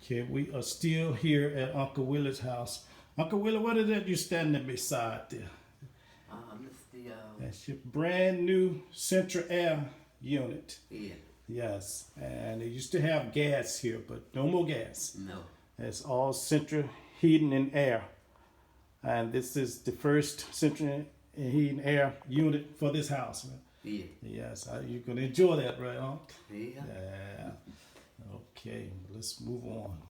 Okay, we are still here at Uncle Willie's house. Uncle Willie, what is that you're standing beside there? It's the That's your brand new central air unit. yeah. Yes, and it used to have gas here, but no more gas. No. It's all central heating and air. And this is the first central heating air unit for this house. Yeah. Yes, you're going to enjoy that, right, Unc? Yeah. Yeah. Okay, let's move on.